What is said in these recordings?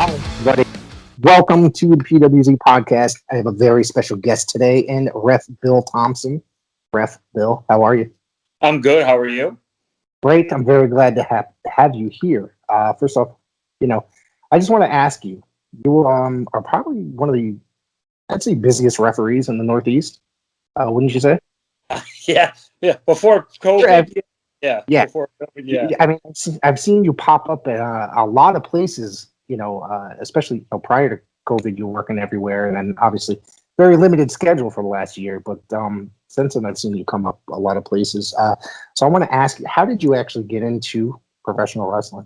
Hi, everybody. Welcome to the PWZ podcast. I have a very special guest today in Ref Bill Thompson. Ref Bill, how are you? I'm good. How are you? Great. I'm very glad to have you here. First off, you know, I just want to ask you. You are probably one of the, I'd say, busiest referees in the Northeast. Wouldn't you say? Yeah, yeah. Before Sure. COVID, yeah. Yeah. Before COVID, yeah. I mean, I've seen you pop up at a lot of places. Especially prior to COVID, you were working everywhere, and then obviously very limited schedule for the last year. But since then, I've seen you come up a lot of places. So I want to ask you, how did you actually get into professional wrestling?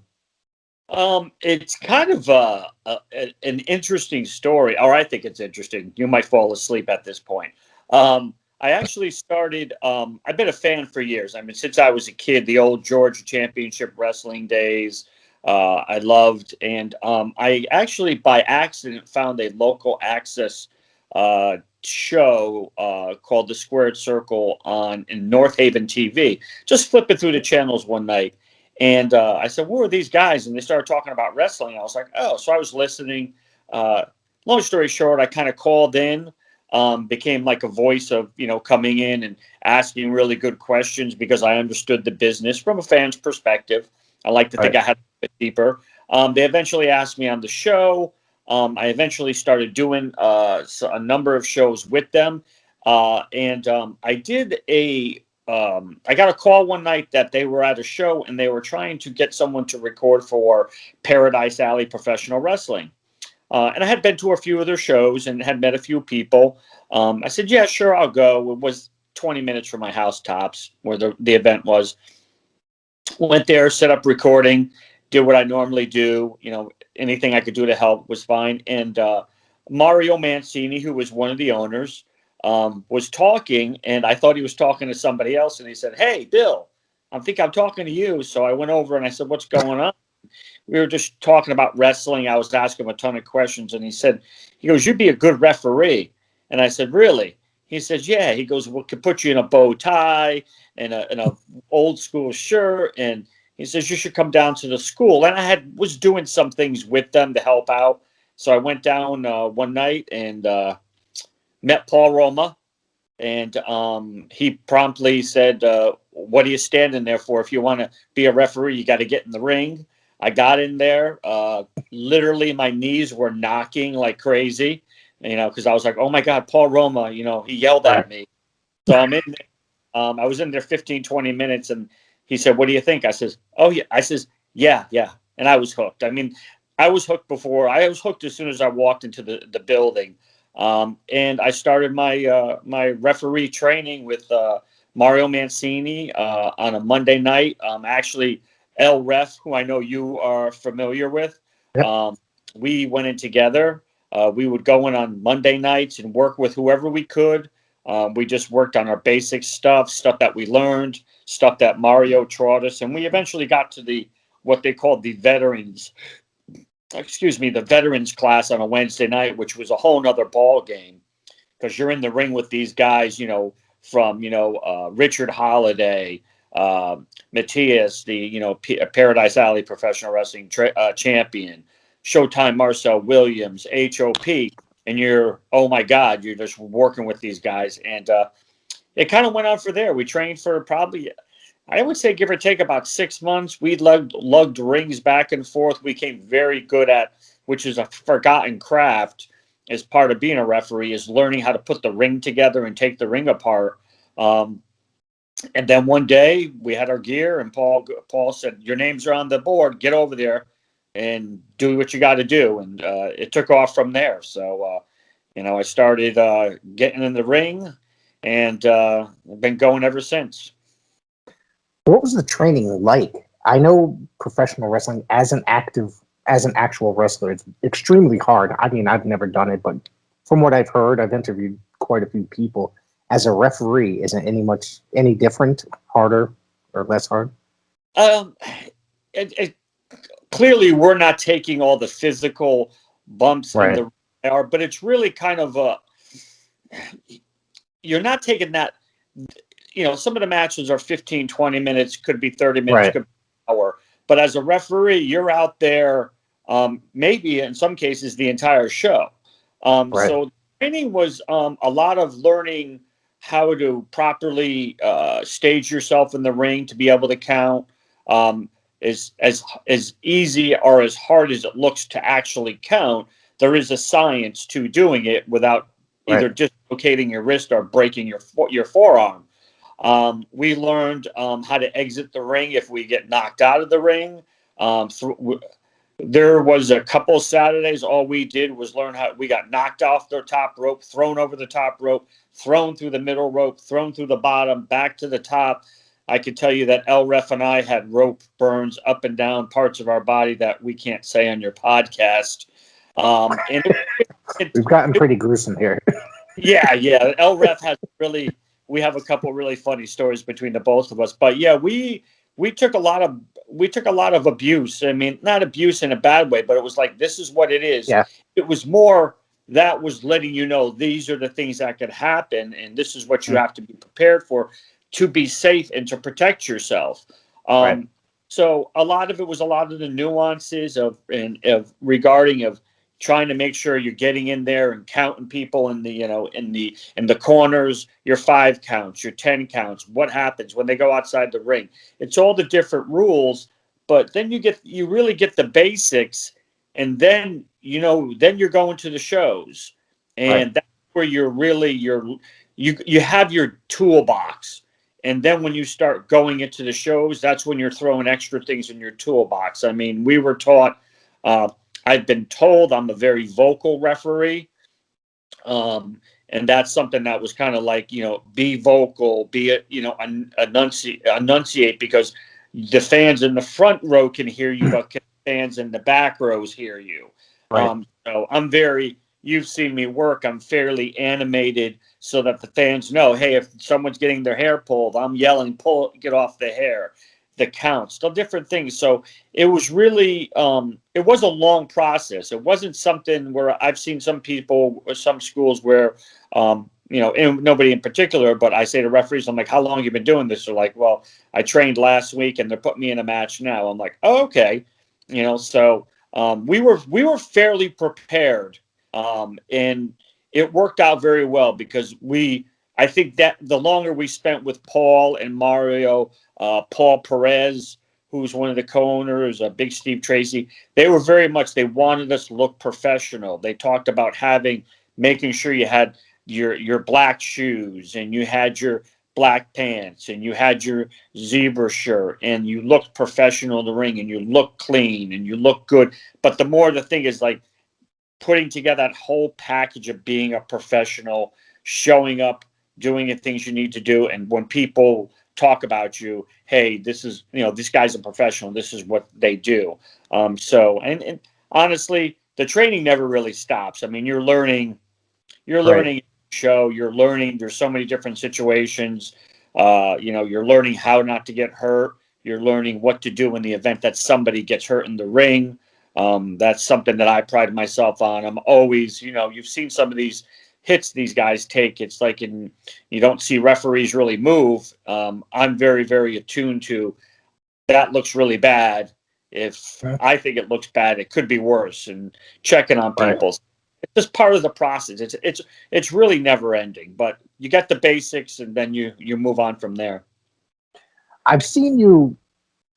It's kind of an interesting story, or I think it's interesting. You might fall asleep at this point. I actually started. I've been a fan for years. I mean, since I was a kid, the old Georgia Championship Wrestling days. I loved, and I actually by accident found a local access show called The Squared Circle on in North Haven TV. Just flipping through the channels one night, and I said, "Who are these guys?" And they started talking about wrestling. I was like, "Oh!" So I was listening. Uh, Long story short, I kind of called in, became like a voice of coming in and asking really good questions because I understood the business from a fan's perspective. I like to think Right. I had a bit deeper. They eventually asked me on the show. I eventually started doing a number of shows with them, and I did a I got a call one night that they were at a show and they were trying to get someone to record for Paradise Alley Professional Wrestling. And I had been to a few of their shows and had met a few people. I said, yeah, sure, I'll go. It was 20 minutes from my house tops where the event was. Went there, set up recording, did what I normally do. Anything I could do to help was fine. And Mario Mancini, who was one of the owners, was talking, and I thought he was talking to somebody else. And he said, "Hey, Bill, I think I'm talking to you." So I went over and I said, "What's going on?" We were just talking about wrestling. I was asking him a ton of questions, and he goes, "You'd be a good referee." And I said, "Really?" He says, "Yeah." He goes, "We could put you in a bow tie and a old school shirt." And he says, "You should come down to the school." And was doing some things with them to help out. So I went down one night and met Paul Roma, and he promptly said, "What are you standing there for? If you want to be a referee, you got to get in the ring." I got in there. Literally, my knees were knocking like crazy, because I was like, "Oh my God, Paul Roma!" He yelled Right. at me. So I'm in there. I was in there 15, 20 minutes, and he said, "What do you think?" I says, "Oh yeah." I says, "Yeah, yeah," and I was hooked. I mean, I was hooked before. I was hooked as soon as I walked into the building. And I started my referee training with Mario Mancini on a Monday night. Actually, El Ref, who I know you are familiar with, Yep. um, we went in together. We would go in on Monday nights and work with whoever we could. We just worked on our basic stuff that we learned, stuff that Mario taught us, and we eventually got to the what they called the the veterans class on a Wednesday night, which was a whole nother ball game because you're in the ring with these guys, from Richard Holiday, uh, Matthias, the Paradise Alley Professional Wrestling champion, Showtime Marcel Williams, HOP, and you're oh my God, you're just working with these guys, and it kind of went on for there. We trained for probably I would say give or take about 6 months. We lugged rings back and forth. We became very good at, which is a forgotten craft as part of being a referee, is learning how to put the ring together and take the ring apart. Um, and then one day we had our gear, and Paul said, "Your names are on the board. Get over there and do what you got to do." And it took off from there. So I started getting in the ring, and I've been going ever since. What was the training like? I know professional wrestling as an actual wrestler, it's extremely hard. I mean, I've never done it, but from what I've heard, I've interviewed quite a few people. As a referee, isn't any different, harder or less hard? Um, it, Clearly we're not taking all the physical bumps in Right. the are, but it's really kind of you're not taking that. Some of the matches are 15, 20 minutes, could be 30 minutes, Right. could be an hour. But as a referee, you're out there maybe in some cases the entire show. Right. So training was a lot of learning how to properly stage yourself in the ring to be able to count. As easy or as hard as it looks to actually count, there is a science to doing it without Right. either dislocating your wrist or breaking your forearm. We learned how to exit the ring if we get knocked out of the ring. There was a couple Saturdays, all we did was learn how we got knocked off the top rope, thrown over the top rope, thrown through the middle rope, thrown through the bottom, back to the top. I can tell you that El Ref and I had rope burns up and down parts of our body that we can't say on your podcast. And We've gotten pretty gruesome here. yeah. El Ref has we have a couple really funny stories between the both of us. But yeah, we took a lot of abuse. I mean, not abuse in a bad way, but it was like, this is what it is. Yeah. It was more that was letting you know these are the things that could happen, and this is what you have to be prepared for to be safe and to protect yourself. Right. So a lot of it was a lot of the nuances of regarding trying to make sure you're getting in there and counting people in the in the corners, your 5 counts, your 10 counts, what happens when they go outside the ring. It's all the different rules, but then you really get the basics, and then then you're going to the shows, and that's where you have your toolbox. And then when you start going into the shows, that's when you're throwing extra things in your toolbox. I mean, we were taught, I've been told I'm a very vocal referee. And that's something that was kind of like, be vocal, enunciate, because the fans in the front row can hear you, but fans in the back rows hear you. Right. So you've seen me work, I'm fairly animated so that the fans know, hey, if someone's getting their hair pulled, I'm yelling, get off the hair, the counts, the different things. So it was really, it was a long process. It wasn't something where I've seen some people or some schools where, and nobody in particular, but I say to referees, I'm like, how long have you been doing this? They're like, well, I trained last week and they're putting me in a match now. I'm like, oh, okay. So we were fairly prepared. And it worked out very well because I think that the longer we spent with Paul and Mario, Paul Perez, who's one of the co-owners, Big Steve Tracy, they wanted us to look professional. They talked about making sure you had your black shoes and you had your black pants and you had your zebra shirt and you looked professional in the ring and you looked clean and you looked good. But the thing is like, putting together that whole package of being a professional, showing up, doing the things you need to do. And when people talk about you, hey, this guy's a professional. This is what they do. And honestly, the training never really stops. I mean, you're learning show, you're learning, there's so many different situations. You're learning how not to get hurt. You're learning what to do in the event that somebody gets hurt in the ring. That's something that I pride myself on. I'm always, you've seen some of these hits these guys take. It's like you don't see referees really move. I'm very, very attuned to that. Looks really bad. If I think it looks bad, it could be worse, and checking on people. Right. It's just part of the process. It's really never ending, but you get the basics and then you move on from there. I've seen you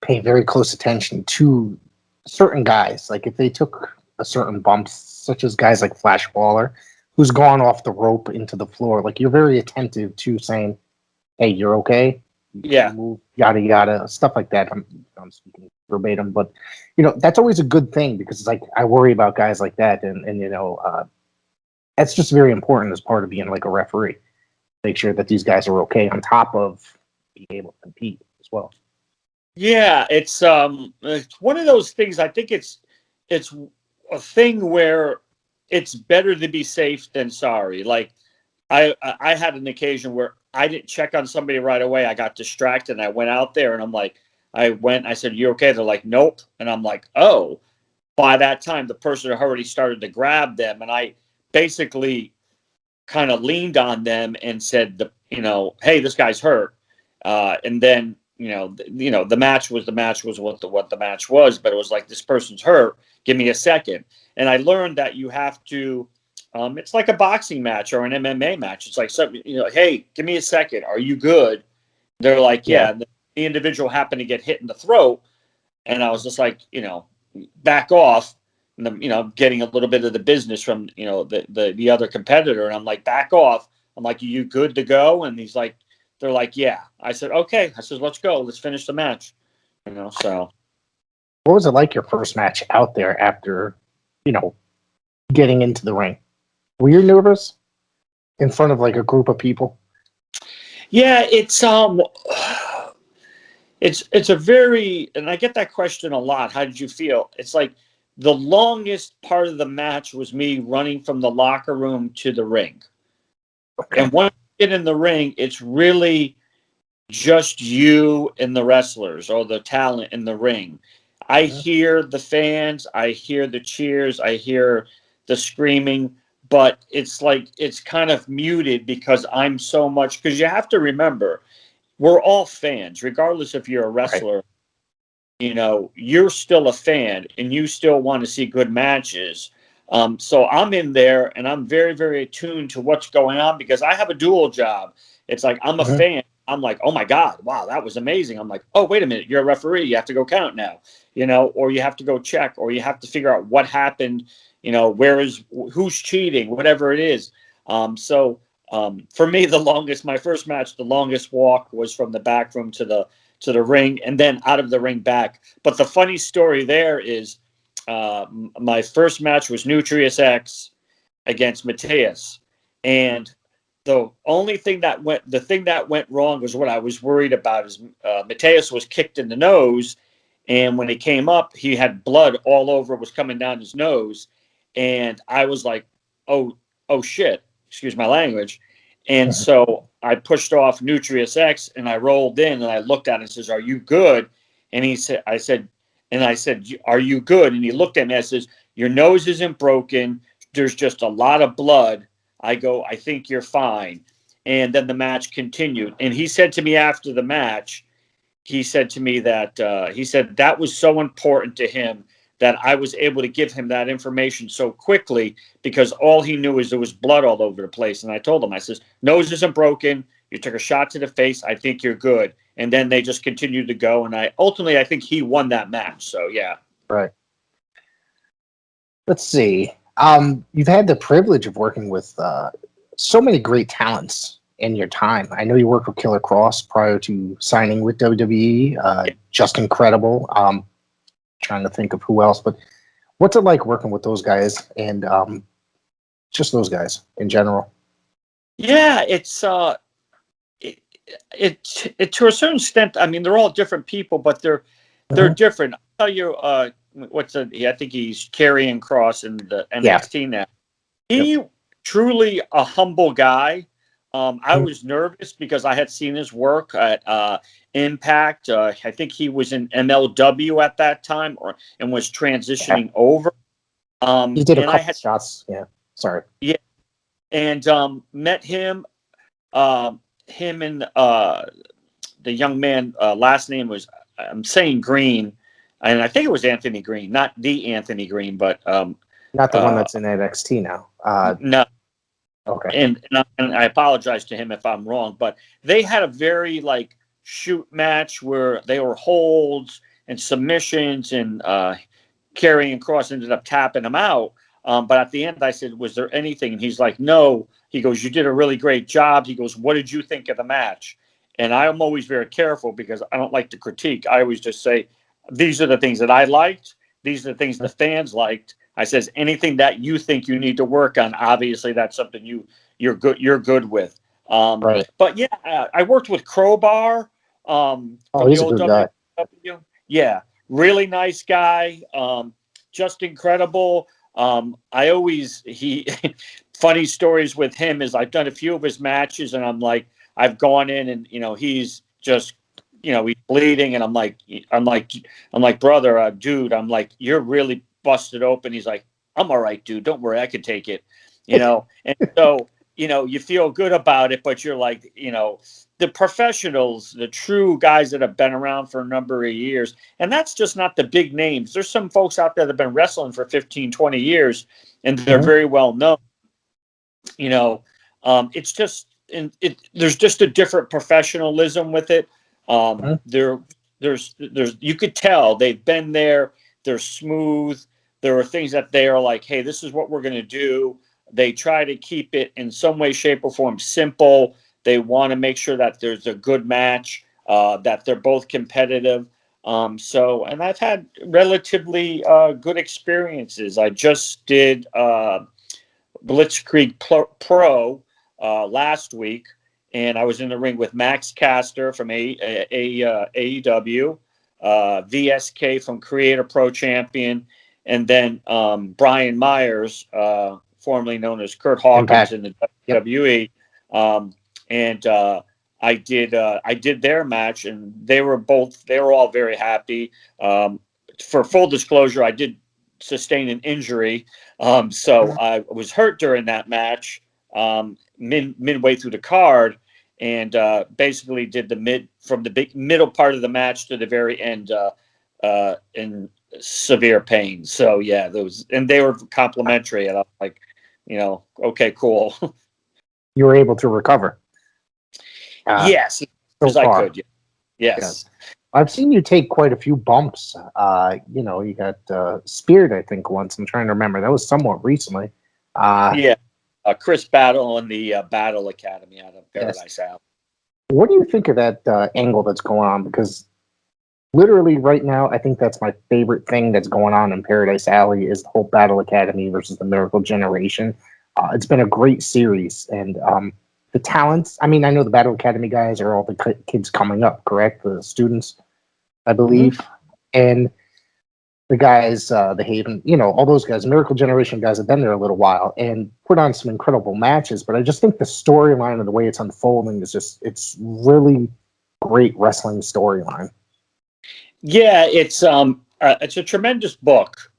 pay very close attention to certain guys, like if they took a certain bump, such as guys like Flash Baller, who's gone off the rope into the floor. Like you're very attentive to saying, "Hey, you're okay." Yeah. Move, yada yada, stuff like that. I'm speaking verbatim, but that's always a good thing because it's like I worry about guys like that, and that's just very important as part of being like a referee. Make sure that these guys are okay on top of being able to compete as well. Yeah, it's one of those things. I think it's a thing where it's better to be safe than sorry. Like I had an occasion where I didn't check on somebody right away. I got distracted and I went out there and I'm like, I said, "You okay?" They're like, "Nope." And I'm like, "Oh." By that time, the person had already started to grab them, and I basically kind of leaned on them and said, "Hey, this guy's hurt." And then the match was what the match was, but it was like, this person's hurt. give me a second. And I learned that you have to, it's like a boxing match or an MMA match. It's like something, hey, give me a second. Are you good? They're like, yeah. And the individual happened to get hit in the throat. And I was just like, back off. And I'm getting a little bit of the business from, the other competitor. And I'm like, back off. I'm like, are you good to go? And they're like, yeah. I said, okay. I said, let's go. Let's finish the match. So. What was it like your first match out there after, getting into the ring? Were you nervous in front of like a group of people? Yeah, it's a very, and I get that question a lot. How did you feel? It's like the longest part of the match was me running from the locker room to the ring. Okay. And once you get in the ring, it's really just you and the wrestlers or the talent in the ring. I hear the fans, I hear the cheers, I hear the screaming, but it's like it's kind of muted because I'm so much, because you have to remember, we're all fans, regardless if you're a wrestler, you're still a fan and you still want to see good matches. So I'm in there and I'm very, very attuned to what's going on because I have a dual job. It's like I'm a fan. I'm like, oh my God, wow, that was amazing. I'm like, oh, wait a minute, you're a referee. You have to go count now, or you have to go check, or you have to figure out what happened, who's cheating, whatever it is. For me, my first match, the longest walk was from the back room to the ring and then out of the ring back. But the funny story there is my first match was Nutrius X against Mateus. And the thing that went wrong was what I was worried about is Mateus was kicked in the nose. And when he came up, he had blood all over, was coming down his nose. And I was like, oh shit, excuse my language. And so I pushed off Nutrius X and I rolled in and I looked at him and says, are you good? And I said, are you good? And he looked at me and says, your nose isn't broken. There's just a lot of blood. I go, I think you're fine. And then the match continued. And he said to me after the match, he said to me that that was so important to him that I was able to give him that information so quickly because all he knew is there was blood all over the place. And I told him, I says, nose isn't broken. You took a shot to the face. I think you're good. And then they just continued to go. And I think he won that match. So, yeah. Right. Let's see. You've had the privilege of working with so many great talents in your time. I know you worked with Killer Cross prior to signing with WWE. Just incredible. Trying to think of who else, but what's it like working with those guys and just those guys in general? Yeah, it's to a certain extent. I mean, they're all different people, but they're different. I'll tell you, I think he's Karrion Kross in the NXT now. He truly a humble guy. I was nervous because I had seen his work at Impact. I think he was in MLW at that time, and was transitioning over. He did a couple shots. Yeah, sorry. Yeah, and met him. Him and the young man. Last name was I'm saying Green, and I think it was Anthony Green, not the Anthony Green, but not the one that's in NXT now. No. Okay. And I apologize to him if I'm wrong, but they had a very shoot match where they were holds and submissions, and Karrion Kross ended up tapping him out. But at the end, I said, was there anything? And he's like, no. He goes, you did a really great job. He goes, what did you think of the match? And I'm always very careful because I don't like to critique. I always just say, these are the things that I liked. These are the things the fans liked. I says, anything that you think you need to work on, obviously that's something you're good with. Right. But yeah, I worked with Crowbar. He's a good guy. Yeah, really nice guy. Just incredible. Funny stories with him is I've done a few of his matches and I'm like, I've gone in and he's just he's bleeding and I'm like brother, dude, I'm like, you're really busted open. He's like, I'm all right, dude, don't worry, I can take it. And so you feel good about it, but you're like, the professionals, the true guys that have been around for a number of years. And that's just not the big names. There's some folks out there that have been wrestling for 15, 20 years, and they're very well known. It's just, there's just a different professionalism with it. There's you could tell they've been there. They're smooth. There are things that they are like, hey, this is what we're going to do. They try to keep it in some way, shape, or form simple. They want to make sure that there's a good match, that they're both competitive. And I've had relatively good experiences. I just did Blitzkrieg Pro last week, and I was in the ring with Max Caster from AEW, VSK from Creator Pro Champion, and then Brian Myers, formerly known as Kurt Hawkins in the WWE. I did their match, and they were all very happy. For full disclosure, I did sustain an injury, so I was hurt during that match, midway through the card, and basically did from the middle part of the match to the very end in severe pain. So yeah, and they were complimentary, and I'm like, okay, cool. You were able to recover. Yes, as I could. Yeah. Yes. I've seen you take quite a few bumps. You got speared, I think, once. I'm trying to remember. That was somewhat recently. Chris Battle in the Battle Academy out of Paradise Alley. What do you think of that angle that's going on? Because literally right now, I think that's my favorite thing that's going on in Paradise Alley is the whole Battle Academy versus the Miracle Generation. It's been a great series, and the talents. I mean, I know the Battle Academy guys are all the kids coming up, correct? The students, I believe, and the guys, the Haven, all those guys, Miracle Generation guys have been there a little while and put on some incredible matches. But I just think the storyline and the way it's unfolding is it's really great wrestling storyline. Yeah, it's a tremendous book.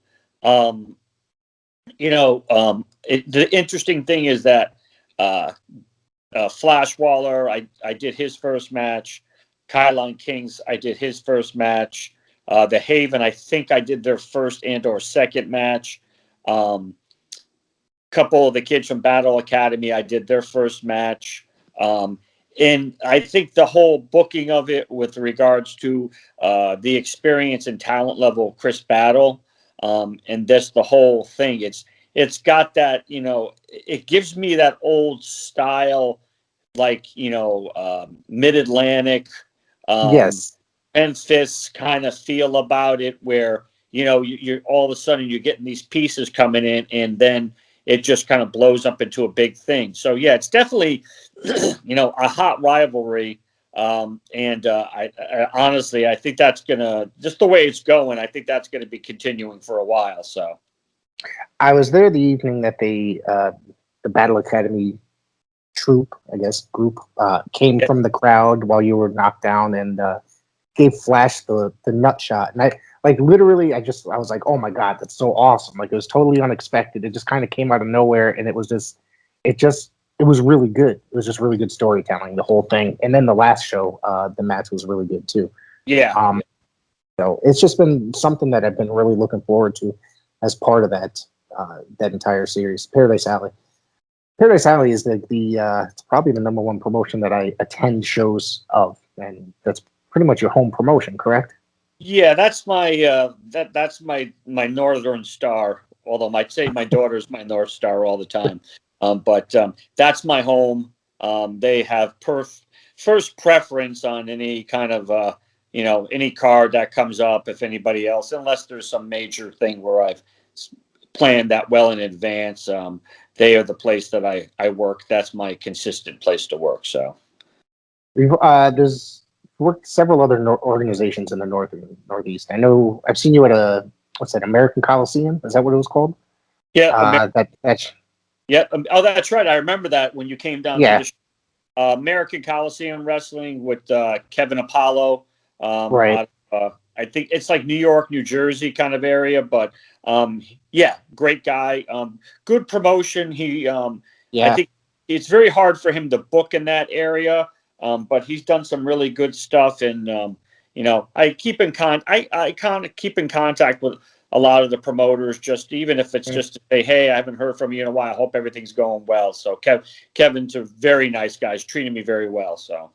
The interesting thing is that Flash Waller, I did his first match. Kylon Kings, I did his first match. The Haven, I think I did their first and/or second match. Couple of the kids from Battle Academy, I did their first match. And I think the whole booking of it with regards to the experience and talent level of Chris Battle, and the whole thing, it's got that, it gives me that old style, like, Mid-Atlantic, Memphis kind of feel about it, where, you're all of a sudden you're getting these pieces coming in, and then it just kind of blows up into a big thing. So yeah, it's definitely, a hot rivalry. I honestly, I think that's just the way it's going, I think that's going to be continuing for a while. So I was there the evening that the Battle Academy troop, I guess, group came from the crowd while you were knocked down and gave Flash the nut shot. And I literally, I was like, oh my God, that's so awesome. Like, it was totally unexpected. It just kind of came out of nowhere. And it was really good. It was just really good storytelling, the whole thing. And then the last show, the match was really good too. Yeah. So it's just been something that I've been really looking forward to as part of that entire series. Paradise Alley. Paradise Alley is it's probably the number one promotion that I attend shows of, and that's pretty much your home promotion, correct? Yeah, that's my that's my Northern Star. Although I'd say my daughter's my North Star all the time, but that's my home. They have first preference on any kind of any card that comes up. If anybody else, unless there's some major thing where I've planned that well in advance, they are the place that I work. That's my consistent place to work. So there's worked several other organizations in the North and Northeast. I know I've seen you at what's that, American Coliseum? Is that what it was called? Yeah. That's Oh, that's right. I remember that when you came down to the American Coliseum Wrestling with Kevin Apollo. Right. I think it's like New York, New Jersey kind of area, but great guy. Good promotion. I think it's very hard for him to book in that area. But he's done some really good stuff, and I keep in I kind of keep in contact with a lot of the promoters, just even if it's just to say, hey, I haven't heard from you in a while. I hope everything's going well. So Kevin's a very nice guy. He's treating me very well. So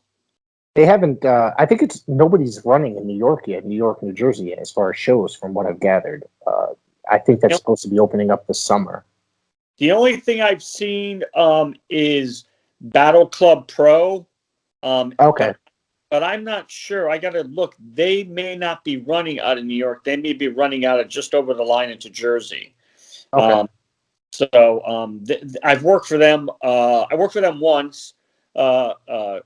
They haven't. I think it's nobody's running in New York yet, New York, New Jersey yet, as far as shows, from what I've gathered. I think that's supposed to be opening up this summer. the only thing I've seen is Battle Club Pro. Okay. But I'm not sure. I got to look. They may not be running out of New York. They may be running out of just over the line into Jersey. Okay. I've worked for them. I worked for them once. And I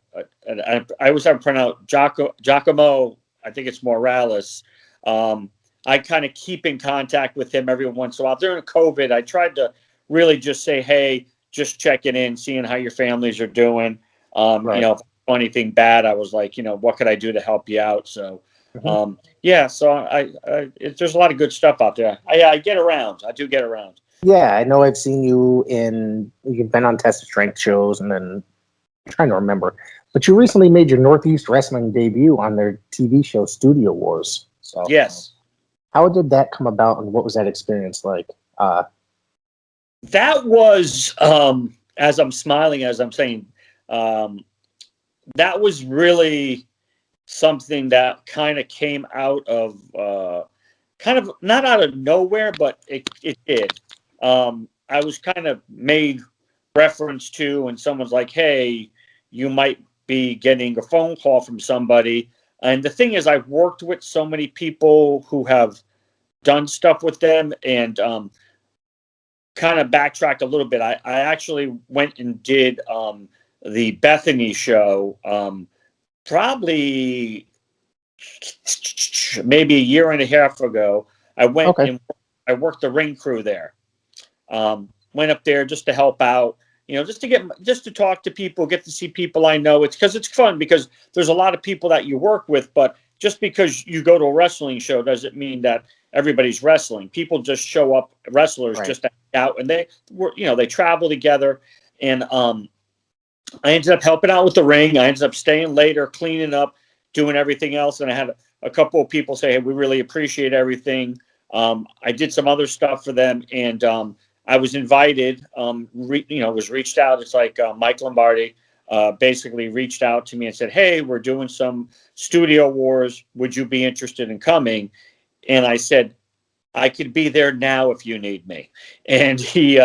always have to pronounce Giacomo. I think it's Morales. I kind of keep in contact with him every once in a while. During COVID, I tried to really just say, hey, just checking in, seeing how your families are doing. Right. If anything bad, I was like, what could I do to help you out? So, there's a lot of good stuff out there. I get around. I do get around. Yeah, I know I've seen you've been on Test of Strength shows, and then I'm trying to remember, but you recently made your Northeast Wrestling debut on their TV show Studio Wars. So yes. How did that come about, and what was that experience like? That was, as I'm smiling, as I'm saying, that was really something that kind of came out of, kind of not out of nowhere, but it did. I was kind of made reference to, and someone's like, hey, you might be getting a phone call from somebody. And the thing is, I've worked with so many people who have done stuff with them, and kind of backtracked a little bit. I actually went and did the Bethany show probably maybe a year and a half ago. I went and I worked the ring crew there. Went up there just to help out, just to talk to people, get to see people I know. It's because it's fun, because there's a lot of people that you work with, but just because you go to a wrestling show doesn't mean that everybody's wrestling. People just show up, wrestlers, just to hang out, and they travel together. And I ended up helping out with the ring. I ended up staying later, cleaning up, doing everything else. And I had a couple of people say, hey, we really appreciate everything. I did some other stuff for them, and I was invited, was reached out. It's like Mike Lombardi basically reached out to me and said, hey, we're doing some Studio Wars. Would you be interested in coming? And I said, I could be there now if you need me. And he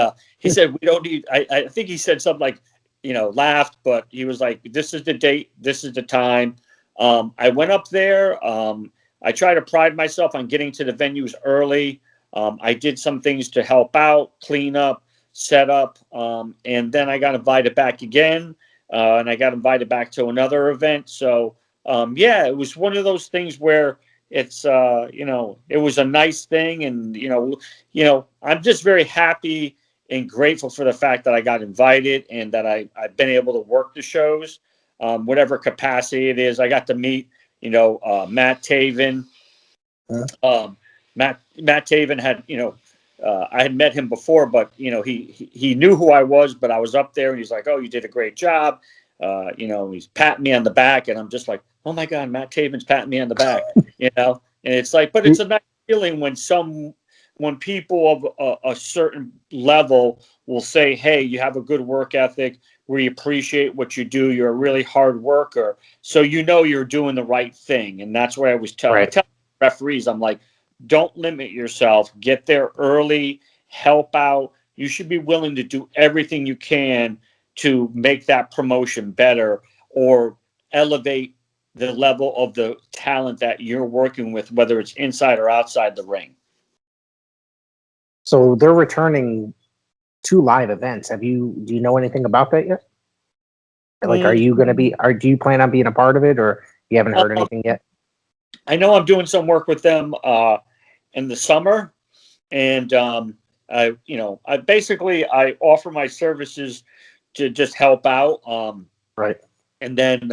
said, we don't need, I think he said something like, laughed, but he was like, this is the date, this is the time. I went up there. I try to pride myself on getting to the venues early. I did some things to help out, clean up, set up, and then I got invited back again, and I got invited back to another event. So, it was one of those things where it's, it was a nice thing, and I'm just very happy and grateful for the fact that I got invited and that I've been able to work the shows, whatever capacity it is. I got to meet, Matt Taven. Matt Taven had, I had met him before, but he knew who I was, but I was up there and he's like, oh, you did a great job. He's patting me on the back, and I'm just like, oh my God, Matt Taven's patting me on the back, and it's like, but it's a nice feeling when people of a certain level will say, hey, you have a good work ethic, we appreciate what you do, you're a really hard worker, so you're doing the right thing. And that's what I was telling referees. I'm like, don't limit yourself, get there early, help out. You should be willing to do everything you can to make that promotion better or elevate the level of the talent that you're working with, whether it's inside or outside the ring. So they're returning 2 live events. Do you know anything about that yet? Like, do you plan on being a part of it, or you haven't heard anything yet? I know I'm doing some work with them in the summer, and I offer my services to just help out. And then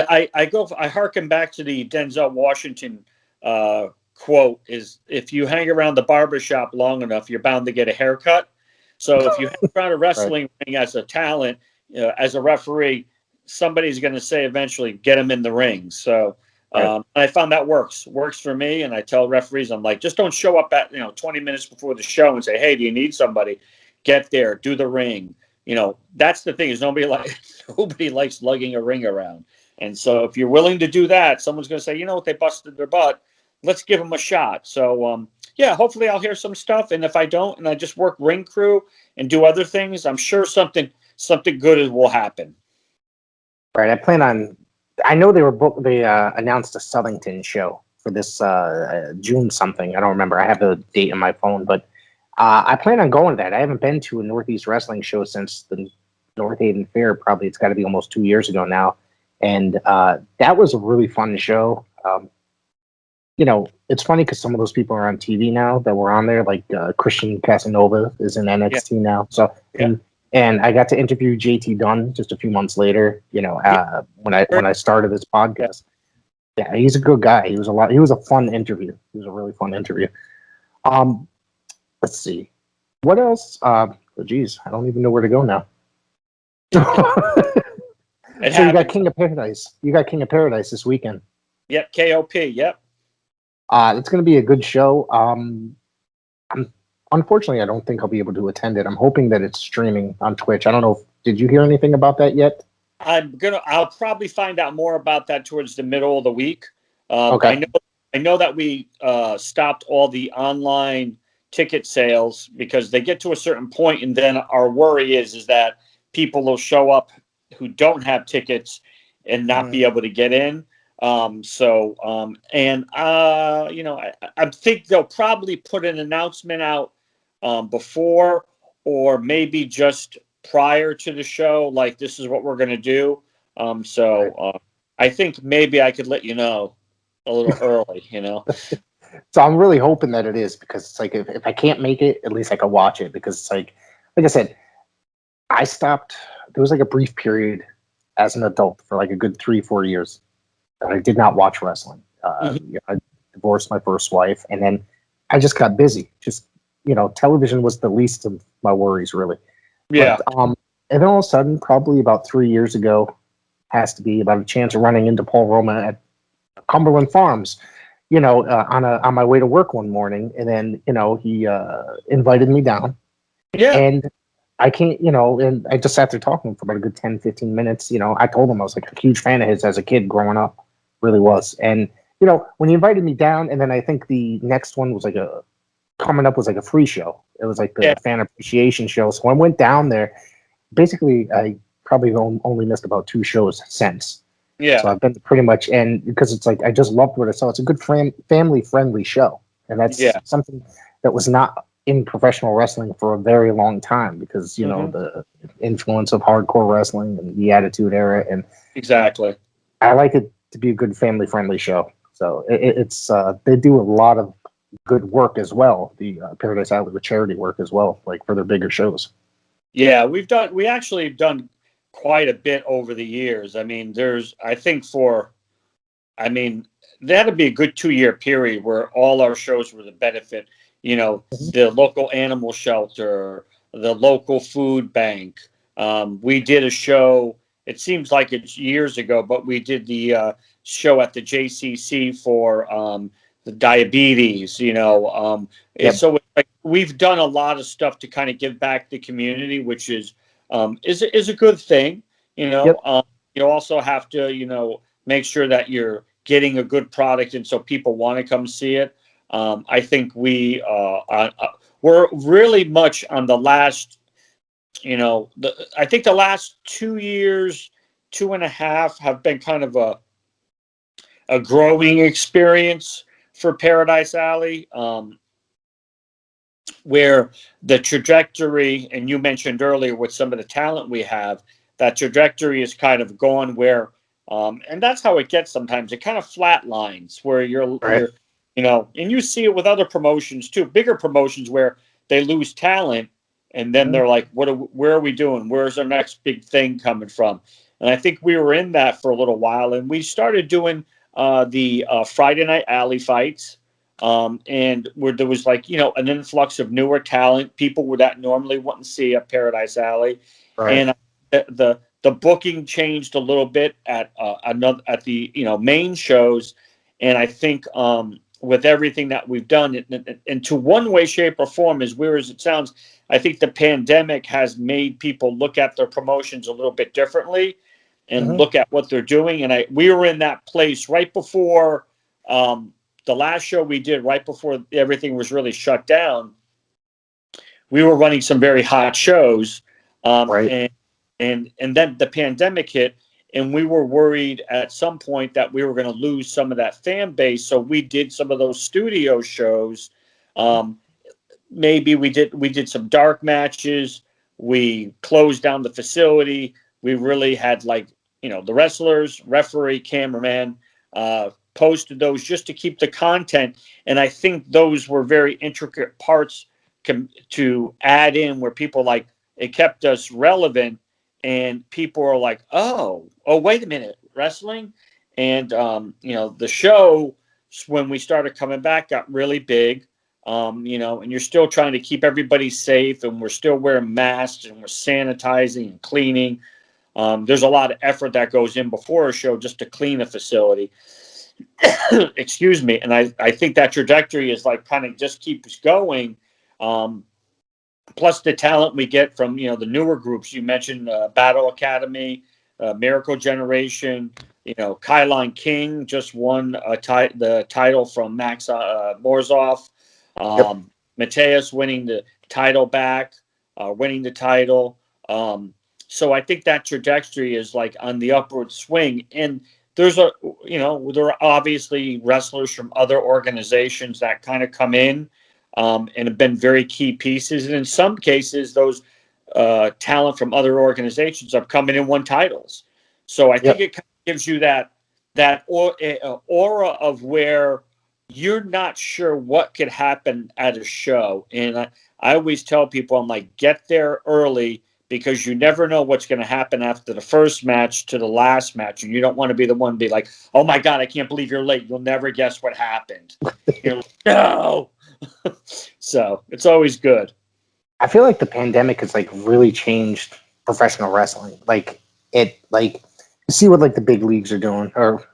I harken back to the Denzel Washington quote: is if you hang around the barbershop long enough, you're bound to get a haircut. So if you hang around a Right. wrestling ring as a talent, as a referee, somebody's going to say eventually, get him in the ring. So Right. I found that works for me. And I tell referees, I'm like, just don't show up at 20 minutes before the show and say, hey, do you need somebody? Get there, do the ring. That's the thing is nobody likes lugging a ring around. And so if you're willing to do that, someone's going to say, you know what, they busted their butt. Let's give them a shot. So yeah, hopefully I'll hear some stuff. And if I don't, and I just work ring crew and do other things, I'm sure something good will happen. Right. I plan on. I know they were booked. They announced a Southington show for this June something. I don't remember. I have the date on my phone, but I plan on going to that. I haven't been to a Northeast wrestling show since the North Haven Fair. Probably it's got to be almost 2 years ago now, and that was a really fun show. It's funny because some of those people are on TV now that were on there, like Christian Casanova is in Yeah. NXT now. So, Yeah. and I got to interview JT Dunn just a few months later. When I started this podcast. Yeah, he's a good guy. He was a fun interview. He was a really fun interview. Let's see, what else? Geez, I don't even know where to go now. So you got King of Paradise. You got King of Paradise this weekend. Yep, KOP. Yep. It's going to be a good show. Unfortunately, I don't think I'll be able to attend it. I'm hoping that it's streaming on Twitch. I don't know. Did you hear anything about that yet? I'll probably find out more about that towards the middle of the week. Okay. I know that we stopped all the online ticket sales because they get to a certain point, and then our worry is that people will show up who don't have tickets and not be able to get in. I think they'll probably put an announcement out before or maybe just prior to the show, like this is what we're going to do. I think maybe I could let you know a little early, So I'm really hoping that it is, because it's like if I can't make it, at least I can watch it, because it's like I said, I stopped. There was like a brief period as an adult for like a good 3-4 years that I did not watch wrestling. I divorced my first wife, and then I just got busy. Television was the least of my worries, really. Yeah. But, and then all of a sudden, probably about 3 years ago, has to be about a chance of running into Paul Roma at Cumberland Farms, on my way to work one morning, and then he invited me down. Yeah. And I can't, and I just sat there talking for about a good 10-15 minutes. I told him I was like a huge fan of his as a kid growing up, really was. And when he invited me down, and then I think the next one was coming up was like a free show. It was like the fan appreciation show. So I went down there. Basically, I probably only missed about 2 shows since. Yeah. So I've been pretty much, and because it's like I just loved what I saw. It's a good family friendly show, and that's something that was not in professional wrestling for a very long time, because the influence of hardcore wrestling and the Attitude Era, and exactly. I like it to be a good family friendly show. So it's they do a lot of good work as well. The Paradise Alley with charity work as well, like for their bigger shows. Yeah, we actually have done quite a bit over the years. I mean, there had to be a good 2-year period where all our shows were the benefit, the local animal shelter, the local food bank. We did a show, it seems like it's years ago, but we did the show at the JCC for the diabetes, So it's like we've done a lot of stuff to kind of give back to the community, which is a good thing. You also have to, make sure that you're getting a good product, and so people want to come see it. I think we're really much on the last, I think the last 2 years, 2.5 have been kind of a growing experience for Paradise Alley. Where the trajectory, and you mentioned earlier with some of the talent we have, that trajectory is kind of gone where, and that's how it gets sometimes. It kind of flat lines where you're, and you see it with other promotions too, bigger promotions where they lose talent, and then they're like, where are we doing? Where's our next big thing coming from? And I think we were in that for a little while, and we started doing the Friday Night Alley fights. and where there was like, an influx of newer talent, people that normally wouldn't see at Paradise Alley. Right. And the booking changed a little bit at the main shows, and I think with everything that we've done, and to one way, shape, or form, as weird as it sounds, I think the pandemic has made people look at their promotions a little bit differently and Hmm. look at what they're doing. And we were in that place right before the last show we did, right before everything was really shut down. We were running some very hot shows, Right. and then the pandemic hit, and we were worried at some point that we were going to lose some of that fan base. So we did some of those studio shows. Maybe we did some dark matches. We closed down the facility. We really had the wrestlers, referee, cameraman, posted those just to keep the content. And I think those were very intricate parts to add in, where people it kept us relevant, and people are like, oh, wait a minute, wrestling. And the show, when we started coming back, got really big. And you're still trying to keep everybody safe, and we're still wearing masks, and we're sanitizing and cleaning. There's a lot of effort that goes in before a show just to clean a facility. Excuse me. And I think that trajectory is kind of just keeps going. Plus the talent we get from, the newer groups. You mentioned Battle Academy, Miracle Generation. Kyline King just won the title from Max Morzoff. Yep. Mateus winning the title back, winning the title. So I think that trajectory is on the upward swing. And there are obviously wrestlers from other organizations that kind of come in and have been very key pieces. And in some cases, those talent from other organizations have come in and won titles. So I think Yep. it kind of gives you that aura of where you're not sure what could happen at a show. And I always tell people, I'm like, get there early, because you never know what's going to happen after the first match to the last match. And you don't want to be the one to be like, oh my God, I can't believe you're late. You'll never guess what happened. You're like, no. So it's always good. I feel like the pandemic has really changed professional wrestling. You see what the big leagues are doing, or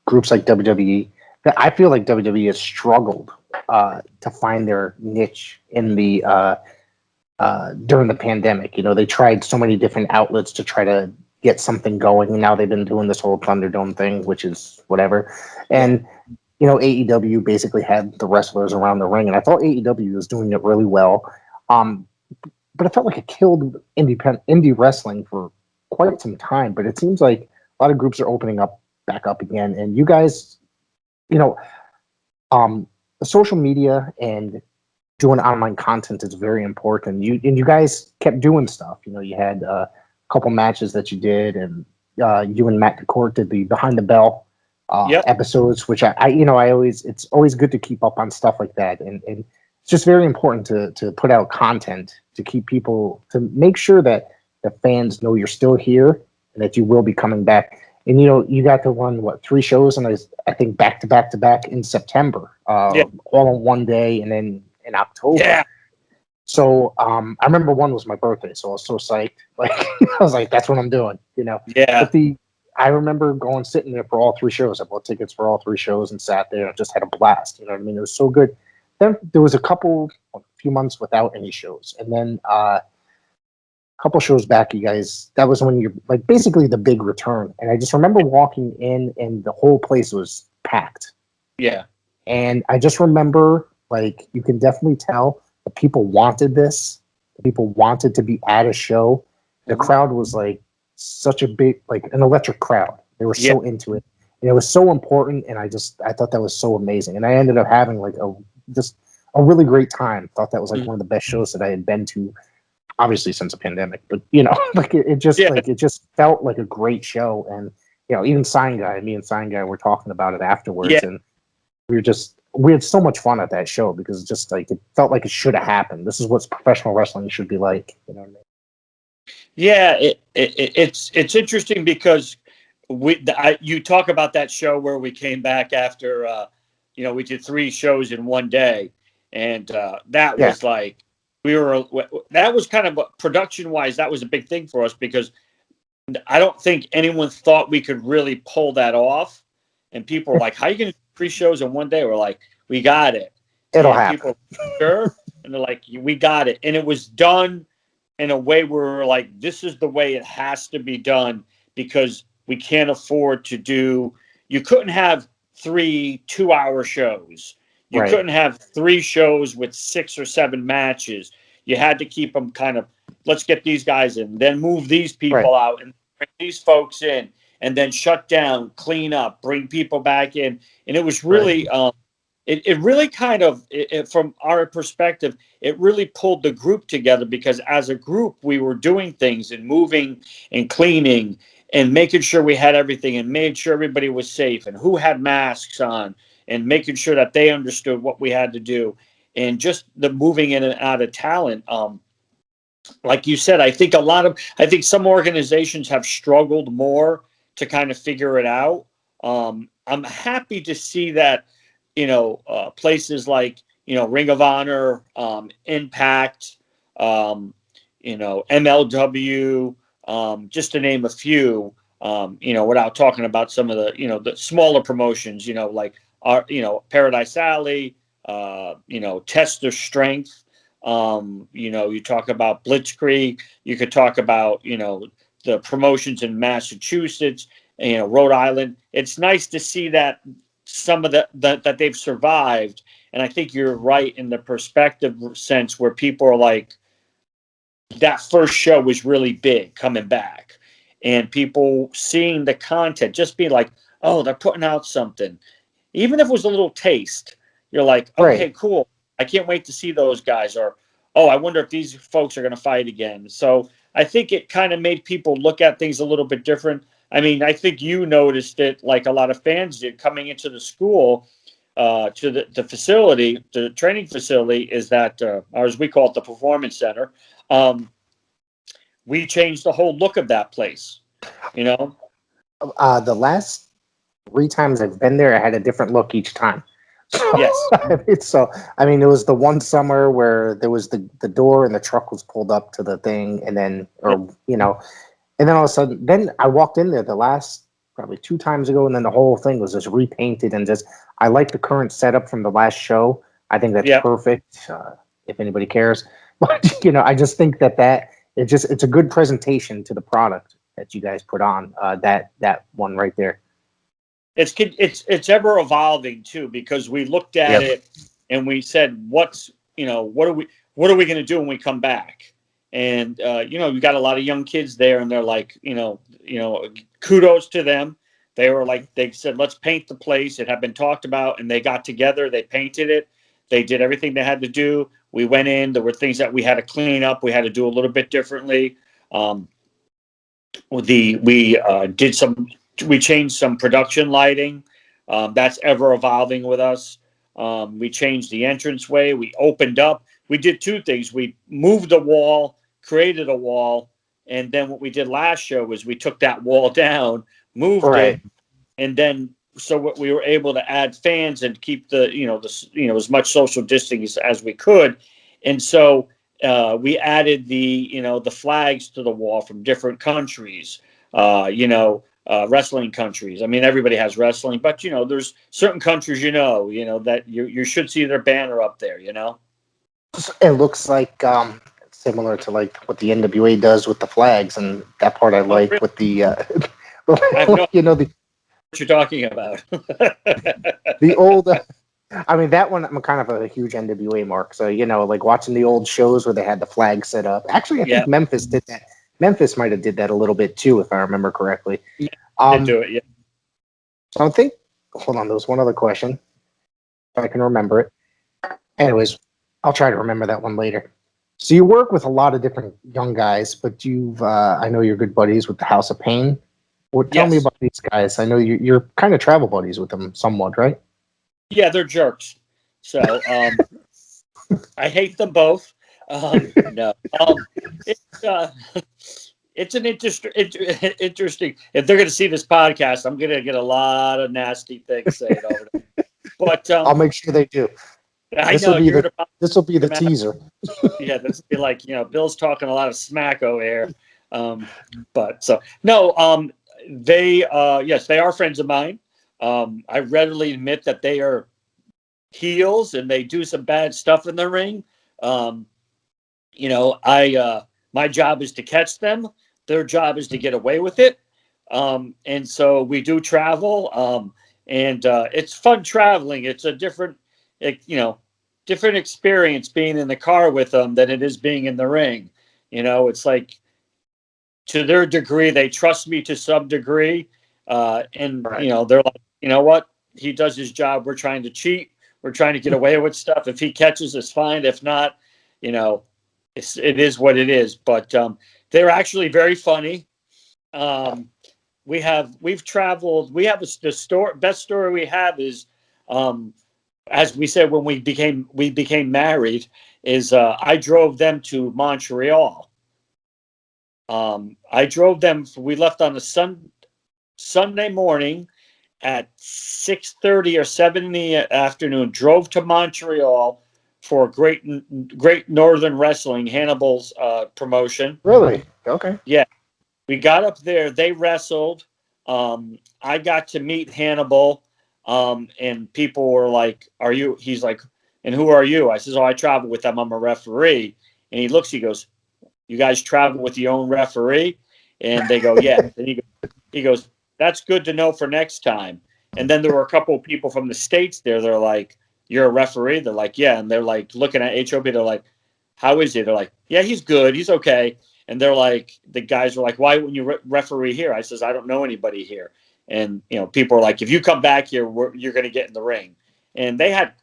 groups like WWE. That I feel like WWE has struggled to find their niche in the during the pandemic. They tried so many different outlets to try to get something going, and now they've been doing this whole Thunderdome thing, which is whatever. And AEW basically had the wrestlers around the ring, and I thought AEW was doing it really well. Um, but it felt like it killed indie wrestling for quite some time. But it seems like a lot of groups are opening up back up again, and you guys, you know, the social media and doing online content is very important. You guys kept doing stuff. You had a couple matches that you did, and you and Matt DeCourt did the behind the bell episodes, which I always, it's always good to keep up on stuff like that, and it's just very important to put out content to keep people, to make sure that the fans know you're still here and that you will be coming back. And you got to run 3 shows, and I think back to back to back in September, all on one day, and then in October. Yeah. So I remember one was my birthday, so I was so psyched. I was like, that's what I'm doing, Yeah. But I remember sitting there for all 3 shows. I bought tickets for all 3 shows and sat there and just had a blast. You know what I mean? It was so good. Then there was a few months without any shows, and then a couple shows back, you guys. That was when you're basically the big return. And I just remember walking in, and the whole place was packed. Yeah. And I just remember, you can definitely tell the people wanted this. The people wanted to be at a show. The crowd was such a big, an electric crowd. They were so into it. And it was so important. And I thought that was so amazing. And I ended up having a really great time. Thought that was one of the best shows that I had been to, obviously since the pandemic. But it just felt like a great show. And even me and Sign Guy were talking about it afterwards, and we had so much fun at that show, because it felt like it should have happened. This is what professional wrestling should be like. You know what I mean? Yeah, it's interesting, because you talk about that show where we came back after we did 3 shows in one day, and that Yeah. was like that was kind of production wise, that was a big thing for us because I don't think anyone thought we could really pull that off. And people were like, "How are you going to do 3 shows in one day?" We're like, "We got it." It'll And happen. people were like, "Sure," and they're like, "We got it." And it was done in a way where we were like, "This is the way it has to be done because we can't afford to do." You couldn't have 3 2-hour shows. You Right. couldn't have 3 shows with 6 or 7 matches. You had to keep them kind of, let's get these guys in, then move these Right. people out and bring these folks in, and then shut down, clean up, bring people back in. And it was really, it really kind of, from our perspective, it really pulled the group together because as a group, we were doing things and moving and cleaning and making sure we had everything and made sure everybody was safe and who had masks on and making sure that they understood what we had to do. And just the moving in and out of talent. Like you said, I think some organizations have struggled more to kind of figure it out. I'm happy to see that, places like, Ring of Honor, Impact, MLW, just to name a few, without talking about some of the smaller promotions, like Paradise Alley, Test of Strength. You talk about Blitzkrieg. You could talk about, the promotions in Massachusetts, Rhode Island. It's nice to see that some of that they've survived. And I think you're right in the perspective sense where people are like, that first show was really big coming back. And people seeing the content, just being like, oh, they're putting out something. Even if it was a little taste, you're like, okay, Right. cool. I can't wait to see those guys. Or, oh, I wonder if these folks are going to fight again. So I think it kind of made people look at things a little bit different. I mean, I think you noticed it like a lot of fans did coming into the school, to the facility, the training facility, is that, or as we call it, the performance center. We changed the whole look of that place, you know? The last 3 times I've been there, I had a different look each time. Yes. I mean, it was the one summer where there was the door and the truck was pulled up to the thing, and then, and then all of a sudden, then I walked in there the last probably 2 times ago, and then the whole thing was just repainted and just. I like the current setup from the last show. I think that's Yeah. perfect. If anybody cares, but I just think that it's a good presentation to the product that you guys put on. That one right there. It's ever evolving too, because we looked at Yep. it and we said, what are we going to do when we come back? And you got a lot of young kids there, and they're like, kudos to them. They were like, they said, let's paint the place. It had been talked about, and they got together. They painted it. They did everything they had to do. We went in. There were things that we had to clean up. We had to do a little bit differently. We changed some production lighting. That's ever evolving with us. We changed the entranceway. We opened up. We did 2 things. We moved a wall, created a wall, and then what we did last show was we took that wall down, moved Right. it, and then so what we were able to add fans and keep the as much social distancing as we could, and so we added the flags to the wall from different countries. Wrestling countries. I mean, everybody has wrestling, but there's certain countries, that you should see their banner up there. It looks like similar to like what the NWA does with the flags, and that part I Oh, like really? with the I have no idea the what you're talking about. the old. I mean, that one, I'm kind of a huge NWA mark. So, like watching the old shows where they had the flag set up. Actually, I Yeah, think Memphis did that. Memphis might have did that a little bit too, if I remember correctly. yeah, did Um, do it. Yeah. so I think, hold on, there was one other question, if I can remember it. Anyways, I'll try to remember that one later. So you work with a lot of different young guys, but I know you're good buddies with the House of Pain. Tell me Yes. about these guys. I know you're kind of travel buddies with them somewhat, right? Yeah, they're jerks. So I hate them both. No. It's it's an interesting. If they're going to see this podcast, I'm going to get a lot of nasty things said over them. But I'll make sure they do. I This know will be you're the teaser. yeah, this will be like, Bill's talking a lot of smack over here. But so no, they yes, they are friends of mine. I readily admit that they are heels and they do some bad stuff in the ring. Um, I my job is to catch them. Their job is to get away with it. And so we do travel. And it's fun traveling. It's a different, different experience being in the car with them than it is being in the ring. It's like to their degree, they trust me to some degree. And, Right. they're like, you know what? He does his job. We're trying to cheat. We're trying to get away with stuff. If he catches us, fine. If not, you know, it is what it is. But they're actually very funny. Um, we've traveled. We have the best story we have is, as we said when we became married, is I drove them to Montreal. I drove them. We left on a Sunday morning at 6:30 or 7 in the afternoon. Drove to Montreal for Great Northern Wrestling, Hannibal's promotion. Really? Okay. Yeah, we got up there. They wrestled. I got to meet Hannibal, and people were like, "Are you?" He's like, "And who are you?" I says, "Oh, I travel with them. I'm a referee." And he looks. He goes, "You guys travel with your own referee?" And they go, "Yeah." And he goes, "That's good to know for next time." And then there were a couple of people from the States there. They're like, "You're a referee?" They're like, "Yeah." And they're like looking at HOB. They're like, "How is he?" They're like, "Yeah, he's good. He's okay." And they're like, the guys were like, "Why wouldn't you referee here?" I says, "I don't know anybody here." And people are like, "If you come back here, you're going to get in the ring." And they had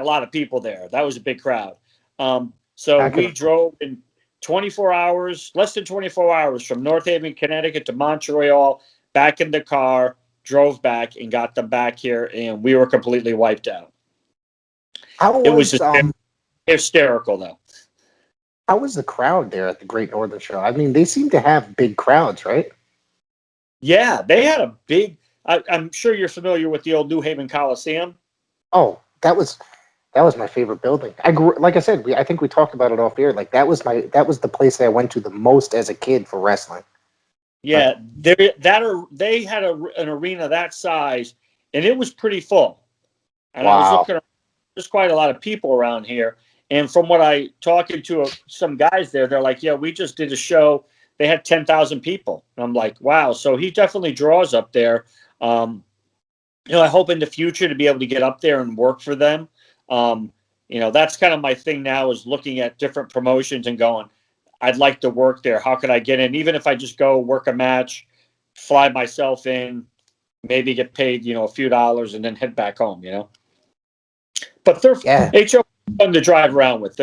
a lot of people there. That was a big crowd. So I we can. drove in 24 hours, less than 24 hours from North Haven, Connecticut to Montreal, back in the car, drove back and got them back here, and we were completely wiped out. How It was was just hysterical, though. how was the crowd there at the Great Northern Show? I mean, they seem to have big crowds, right? Yeah, they had a big. I'm sure you're familiar with the old New Haven Coliseum. Oh, that was my favorite building. Like I said, I think we talked about it off air. Like that was the place that I went to the most as a kid for wrestling. Yeah, they had an arena that size, and it was pretty full. And I was Wow. looking, there's quite a lot of people around here. And from what I talking to some guys there, they're like, "Yeah, we just did a show. They had 10,000 people." And I'm like, "Wow!" So he definitely draws up there. Um, I hope in the future to be able to get up there and work for them. Um, that's kind of my thing now is looking at different promotions and going, I'd like to work there. How could I get in? Even if I just go work a match, fly myself in, maybe get paid, a few dollars and then head back home. But they're Yeah. HO fun to drive around with.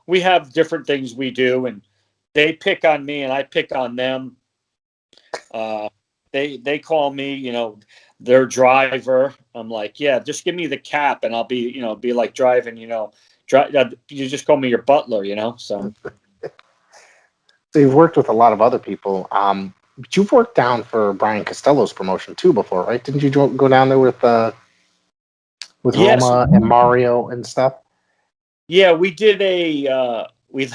We have different things we do, and they pick on me and I pick on them. Uh, they call me, their driver. I'm like, yeah, just give me the cap and I'll be like driving, you just call me your butler. So So you've worked with a lot of other people. But you've worked down for Brian Costello's promotion too before, right? Didn't you go down there with yes, Roma and Mario and stuff? yeah, we did we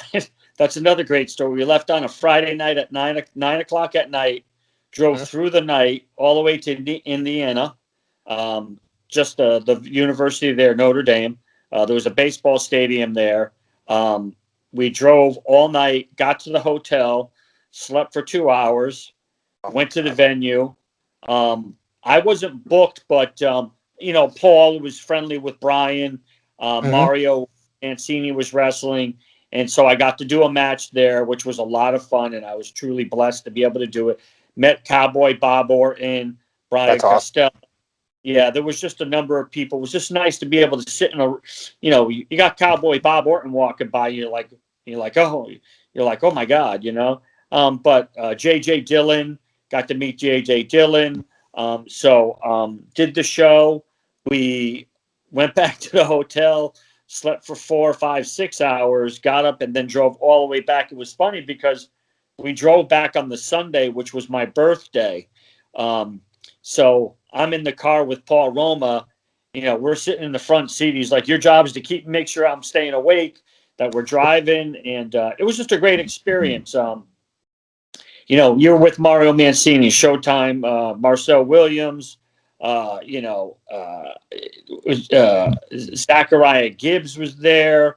that's another great story. We left on a Friday night at 9 o'clock at night, drove Mhm. through the night all the way to Indiana, just the university there, Notre Dame. There was a baseball stadium there. Um, we drove all night, got to the hotel, slept for 2 hours, Oh my went to the God. venue. I wasn't booked, but Paul was friendly with Brian. Hmm. Mario Mancini was wrestling, and so I got to do a match there, which was a lot of fun, and I was truly blessed to be able to do it. Met Cowboy Bob Orton, Brian That's awesome. Costello. Yeah, there was just a number of people. It was just nice to be able to sit in you got Cowboy Bob Orton walking by. You're like, oh my God. But J.J. Dillon, got to meet J.J. Dillon. So did the show. We went back to the hotel, slept for 4, 5, 6 hours, got up, and then drove all the way back. It was funny because we drove back on the Sunday, which was my birthday. So I'm in the car with Paul Roma, we're sitting in the front seat. He's like, your job is to make sure I'm staying awake, that we're driving. And it was just a great experience. You're with Mario Mancini, Showtime, Marcel Williams, Zachariah Gibbs was there,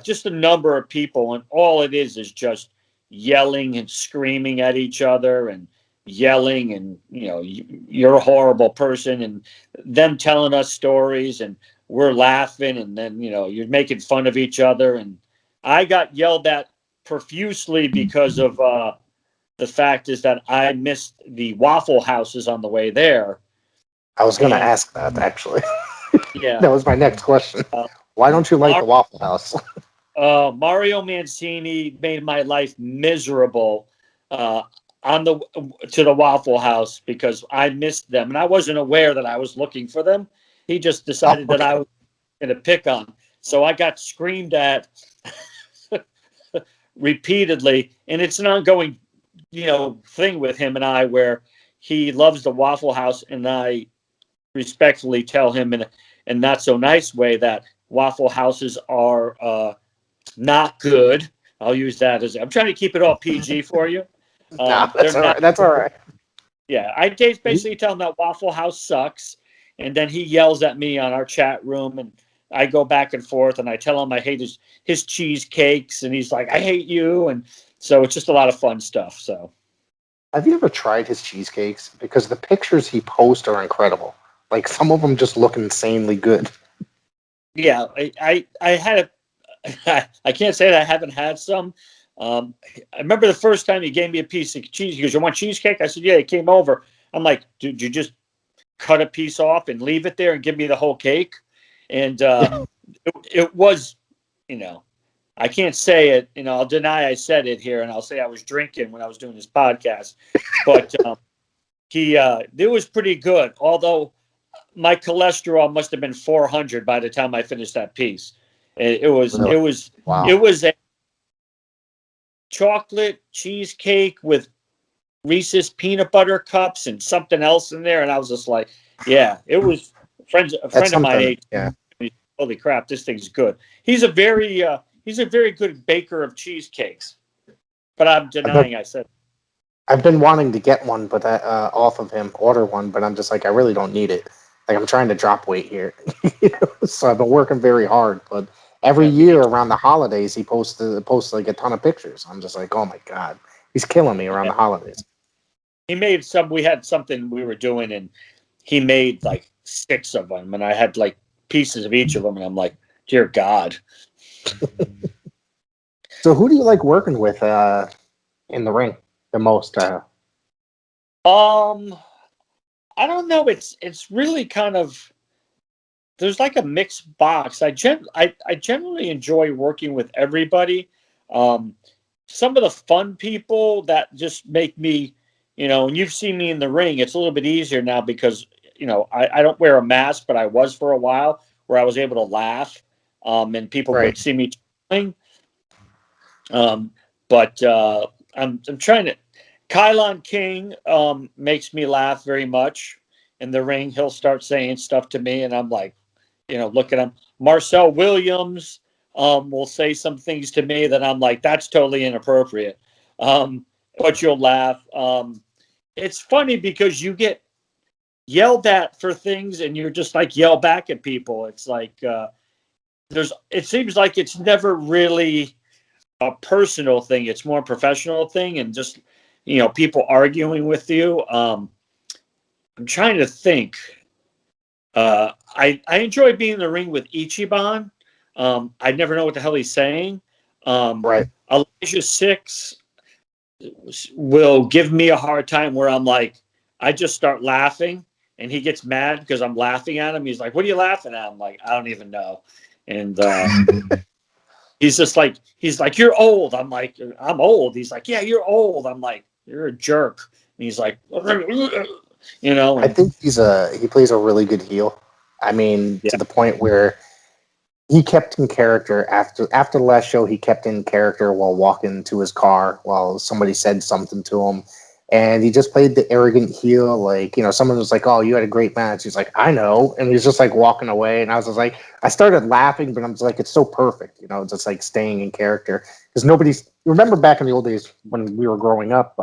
just a number of people. And all it is just yelling and screaming at each other and yelling and, you're a horrible person, and them telling us stories and we're laughing, and then, you're making fun of each other. And I got yelled at profusely because of the fact is that I missed the Waffle Houses on the way there. I was going to ask that, actually. Yeah. That was my next question. Why don't you like the Waffle House? Mario Mancini made my life miserable to the Waffle House because I missed them, and I wasn't aware that I was looking for them. He just decided that I was going to pick on. So I got screamed at repeatedly, and it's an ongoing thing with him and I, where he loves the Waffle House, and I respectfully tell him in a not so nice way that Waffle Houses are not good. I'll use that as I'm trying to keep it all PG for you. That's all right. That's all right. Yeah, I basically tell him that Waffle House sucks, and then he yells at me on our chat room, and I go back and forth, and I tell him I hate his cheesecakes, and he's like, I hate you, and so it's just a lot of fun stuff. So, have you ever tried his cheesecakes? Because the pictures he posts are incredible. Like, some of them just look insanely good. Yeah, I had I can't say that I haven't had some. I remember the first time he gave me a piece of cheese. He goes, "You want cheesecake?" I said, "Yeah." He came over. I'm like, "Dude, you just cut a piece off and leave it there and give me the whole cake?" And it was, I can't say it. I'll deny I said it here, and I'll say I was drinking when I was doing this podcast. But it was pretty good. Although my cholesterol must have been 400 by the time I finished that piece. It was a chocolate cheesecake with Reese's peanut butter cups and something else in there, and I was just like, yeah, it was. A friend of mine ate. Yeah. Holy crap, this thing's good. He's a very good baker of cheesecakes, but I'm denying I said. I've been wanting to get one, but off of him, order one, but I'm just like, I really don't need it. Like, I'm trying to drop weight here, so I've been working very hard. But every year around the holidays, he posts like a ton of pictures. I'm just like, oh my god, he's killing me around the holidays. He made some. We had something we were doing, and he made like 6 of them, and I had like pieces of each of them, and I'm like, dear God. So, who do you like working with in the ring the most? I don't know. It's really kind of, there's like a mixed box. I generally enjoy working with everybody. Some of the fun people that just make me, and you've seen me in the ring. It's a little bit easier now because I don't wear a mask, but I was for a while where I was able to laugh, and people would see me playing. But I'm trying to. Kylon King makes me laugh very much in the ring. He'll start saying stuff to me, and I'm like, look at him. Marcel Williams will say some things to me that I'm like, that's totally inappropriate. But you'll laugh. It's funny because you get yelled at for things, and you're just like yell back at people. It's like it seems like it's never really a personal thing. It's more a professional thing, and just people arguing with you. I'm trying to think. I enjoy being in the ring with Ichiban. I never know what the hell he's saying. Elijah Six will give me a hard time where I'm like, I just start laughing, and he gets mad because I'm laughing at him. He's like, "What are you laughing at?" I'm like, "I don't even know." And he's just like, "You're old." I'm like, "I'm old." He's like, "Yeah, you're old." I'm like, "You're a jerk." And he's like, I think he plays a really good heel. I mean, to the point where he kept in character after the last show. He kept in character while walking to his car while somebody said something to him. And he just played the arrogant heel. Like, someone was like, "Oh, you had a great match." He's like, "I know," and he's just like walking away. And I was just like, I started laughing, but I'm just like, it's so perfect, just like staying in character because nobody's. Remember back in the old days when we were growing up,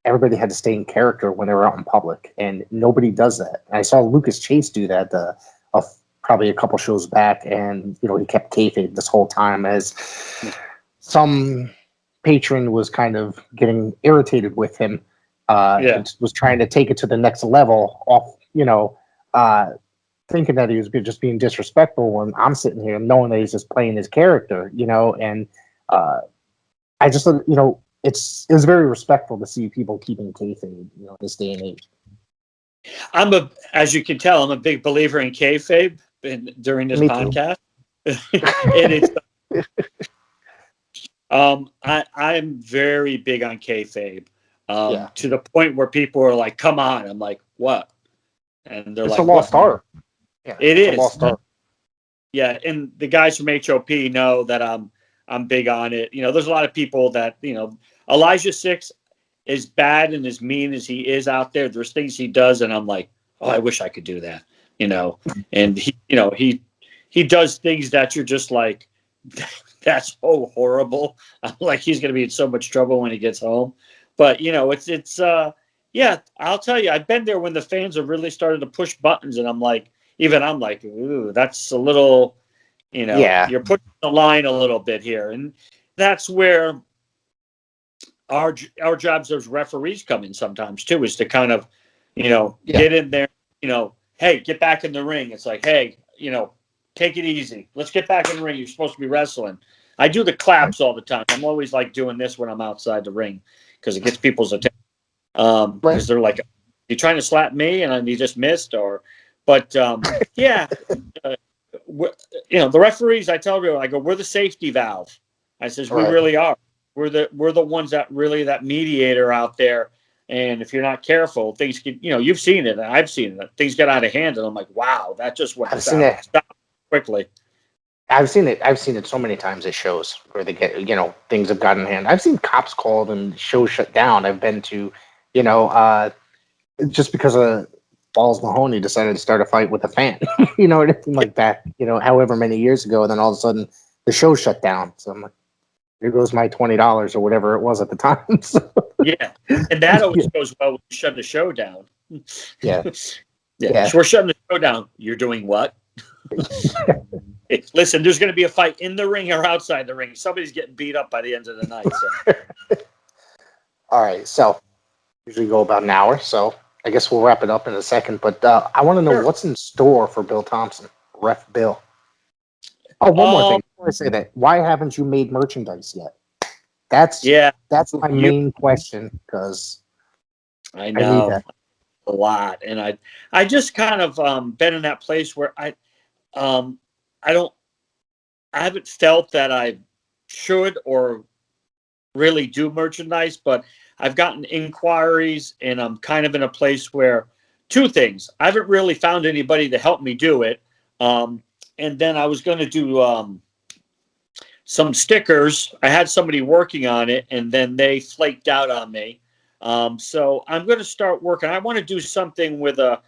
everybody had to stay in character when they were out in public, and nobody does that. And I saw Lucas Chase do that probably a couple shows back, and he kept kayfabe this whole time as some patron was kind of getting irritated with him, and was trying to take it to the next level off, thinking that he was just being disrespectful when I'm sitting here knowing that he's just playing his character, and I just, it was very respectful to see people keeping kayfabe, this day and age. As you can tell, I'm a big believer in kayfabe during this podcast. And it's, I'm very big on kayfabe, to the point where people are like, "Come on!" I'm like, "What?" And they're it's like, "A lost art." Yeah, it is. A lost art. Yeah, and the guys from HOP know that I'm big on it. There's a lot of people that Elijah Six, as bad and as mean as he is out there, there's things he does, and I'm like, oh, I wish I could do that, And he does things that you're just like, that's so horrible. I'm like, he's going to be in so much trouble when he gets home. But it's I'll tell you, I've been there when the fans have really started to push buttons, and I'm like, ooh, that's a little, you're pushing the line a little bit here, and that's where our jobs as referees come in sometimes too, is to kind of, get in there, hey, get back in the ring. It's like, hey, take it easy. Let's get back in the ring. You're supposed to be wrestling. I do the claps all the time. I'm always like doing this when I'm outside the ring because it gets people's attention. Because they're like, you trying to slap me and you just missed, but the referees, I tell everyone, I go, we're the safety valve. I says, we really are. We're the ones that really, that mediator out there. And if you're not careful, things get, you've seen it, and I've seen it. Things get out of hand, and I'm like, wow, that just went stop quickly. I've seen it so many times at shows where they get, things have gotten in hand. I've seen cops called and shows shut down. I've been to, just because of Balls Mahoney decided to start a fight with a fan, anything like that, however many years ago. And then all of a sudden the show shut down. So I'm like, here goes my $20 or whatever it was at the time. So. Yeah. And that always goes well when you shut the show down. Yeah. So we're shutting the show down. You're doing what? Listen, there's going to be a fight in the ring or outside the ring. Somebody's getting beat up by the end of the night. So. All right. So usually go about an hour. So I guess we'll wrap it up in a second. But I want to know what's in store for Bill Thompson, Ref Bill. Oh, one more thing before I say that. Why haven't you made merchandise yet? That's my main question, because I know I need that a lot, and I just kind of been in that place where I haven't felt that I should or really do merchandise, but I've gotten inquiries, and I'm kind of in a place where two things. I haven't really found anybody to help me do it. And then I was going to do some stickers. I had somebody working on it, and then they flaked out on me. So I'm going to start working. I want to do something with a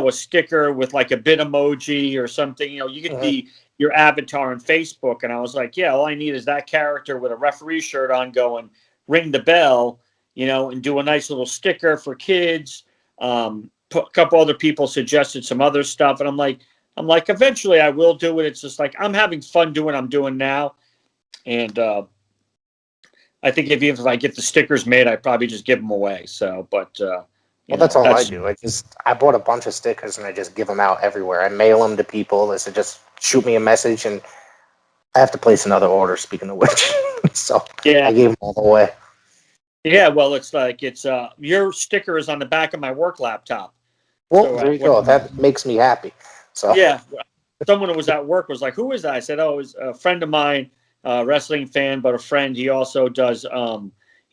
sticker with like a bit emoji or something. You could be your avatar on Facebook. And I was like, yeah, all I need is that character with a referee shirt on going, ring the bell, and do a nice little sticker for kids. A couple other people suggested some other stuff. And I'm like, eventually I will do it. It's just like, I'm having fun doing what I'm doing now. And I think if I get the stickers made, I probably just give them away. So, but that's all I do. I bought a bunch of stickers and I just give them out everywhere. I mail them to people. They said, just shoot me a message, and I have to place another order, speaking of which. So I gave them all away. Yeah, well, it's like your sticker is on the back of my work laptop. Well, so, there you go. That makes me happy. So yeah, someone who was at work was like, "Who is that?" I said, "Oh, it was a friend of mine, wrestling fan, but a friend. He also does, a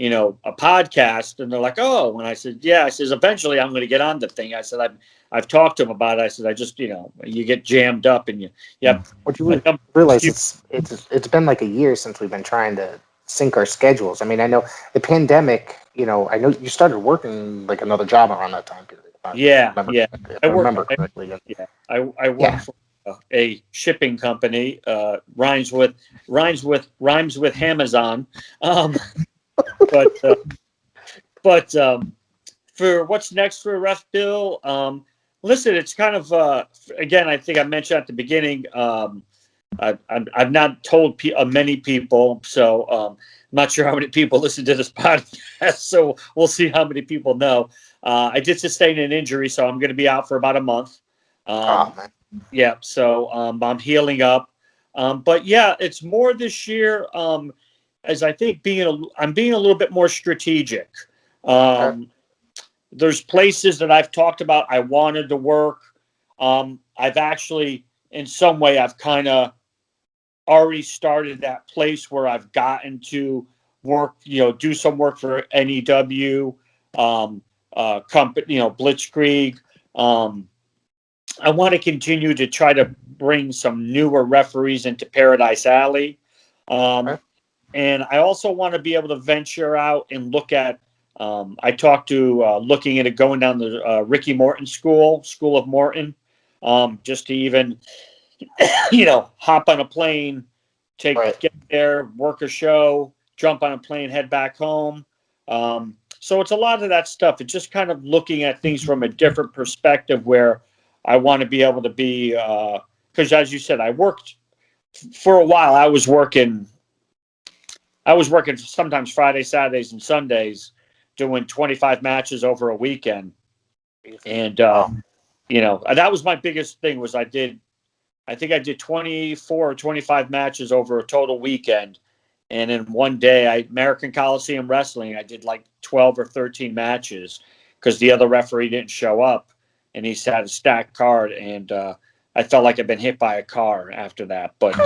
podcast." And they're like, "Oh," and I said, "Yeah." I says, "Eventually, I'm going to get on the thing." I said, "I've talked to him about it." I said, "I just, you get jammed up and you." What you realize it's been like a year since we've been trying to sync our schedules. I mean, I know the pandemic. I know you started working like another job around that time period. Yeah, yeah. If I I work. remember correctly. Yeah, I work Yeah. for a shipping company. Rhymes with Amazon. Um, but for what's next for Ref Bill, listen, it's kind of again. I think I mentioned at the beginning. I've not told many people, so I'm not sure how many people listen to this podcast. So we'll see how many people know. I did sustain an injury, so I'm going to be out for about a month. Oh Um, man. yeah, so I'm healing up. But yeah, it's more this year. As I think I'm being a little bit more strategic. Okay. Um, there's places that I've talked about I wanted to work. I've actually, in some way, I've kind of already started that place where I've gotten to work, do some work for NEW, company, Blitzkrieg. Um, I want to continue to try to bring some newer referees into Paradise Alley. Um, Okay. and I also want to be able to venture out and look at. I talked to looking at it going down the Ricky Morton School of Morton, just to even hop on a plane, Right. get there, work a show, jump on a plane, head back home. So it's a lot of that stuff. It's just kind of looking at things from a different perspective where I want to be able to be, because as you said, I worked for a while. I was working sometimes Fridays, Saturdays, and Sundays, doing 25 matches over a weekend. And, Wow. that was my biggest thing was I think I did 24 or 25 matches over a total weekend. And in one day, American Coliseum Wrestling, I did like 12 or 13 matches because the other referee didn't show up and he had a stacked card. And I felt like I'd been hit by a car after that. But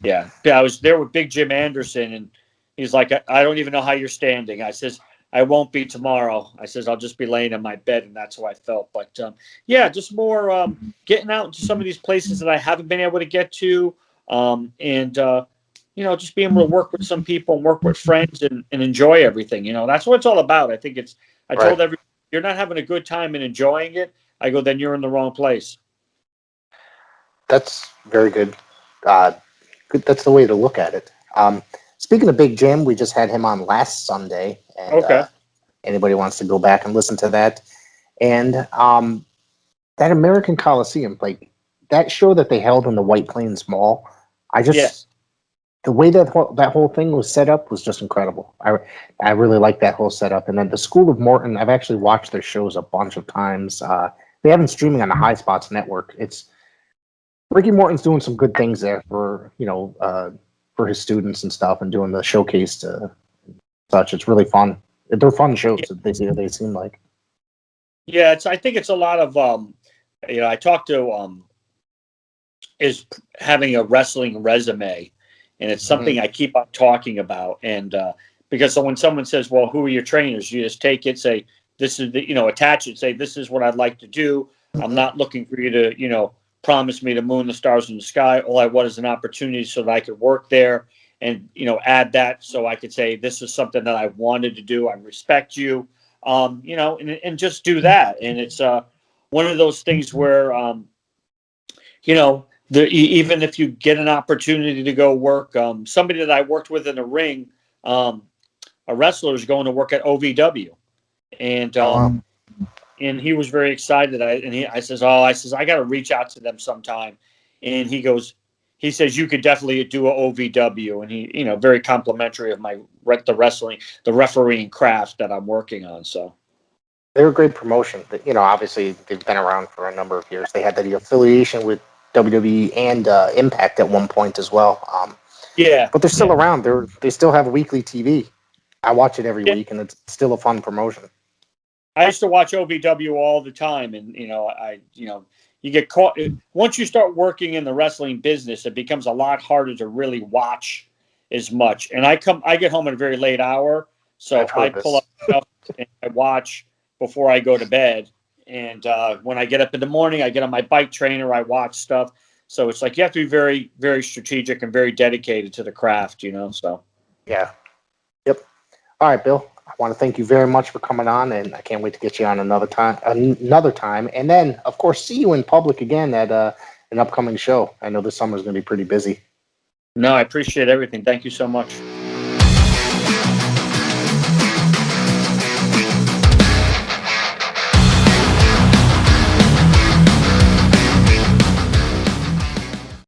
yeah, I was there with Big Jim Anderson, and he's like, I don't even know how you're standing. I says, I won't be tomorrow. I says, I'll just be laying in my bed, and that's how I felt. But yeah, just more getting out into some of these places that I haven't been able to get to, and just being able to work with some people and work with friends and enjoy everything. That's what it's all about. I think it's. I Right. told everyone, you're not having a good time and enjoying it. I go, then you're in the wrong place. That's very good. Good. That's the way to look at it. Speaking of Big Jim, we just had him on last Sunday, and Okay. anybody wants to go back and listen to that. And that American Coliseum, like that show that they held in the White Plains Mall, I just Yes. the way that whole thing was set up was just incredible. I really like that whole setup. And then the School of Morton, I've actually watched their shows a bunch of times. They have them streaming on the High Spots network. It's Ricky Morton's doing some good things there for his students and stuff, and doing the showcase to such. It's really fun. They're fun shows. They seem like. Yeah, I think it's a lot of I talked to is having a wrestling resume, and it's Mhm. something I keep on talking about. And because when someone says, "Well, who are your trainers?" You just take it, say, "This is the," attach it, say, "This is what I'd like to do." I'm Mhm. not looking for you to promise me the moon, the stars, and the sky. All I want is an opportunity so that I could work there and add that so I could say this is something that I wanted to do. I respect you, and just do that. And it's one of those things where even if you get an opportunity to go work, somebody that I worked with in the ring, um, a wrestler is going to work at OVW, and Oh wow. he was very excited. I says, "Oh, I got to reach out to them sometime," and he says, "You could definitely do a OVW," and he, very complimentary of the refereeing craft that I'm working on. So They're a great promotion. Obviously they've been around for a number of years. They had the affiliation with WWE and Impact at one point as well. yeah, But they're yeah. still around. They still have weekly TV. I watch it every Yeah. week, and it's still a fun promotion. I used to watch OVW all the time, and you get caught once you start working in the wrestling business. It becomes a lot harder to really watch as much. And I get home at a very late hour, so I've I heard pull this. up stuff and I watch before I go to bed. And when I get up in the morning, I get on my bike trainer, I watch stuff. So it's like you have to be very, very strategic and very dedicated to the craft. So Yeah. Yep. All right, Bill. I want to thank you very much for coming on, and I can't wait to get you on another time. And then, of course, see you in public again at an upcoming show. I know this summer is going to be pretty busy. No, I appreciate everything. Thank you so much.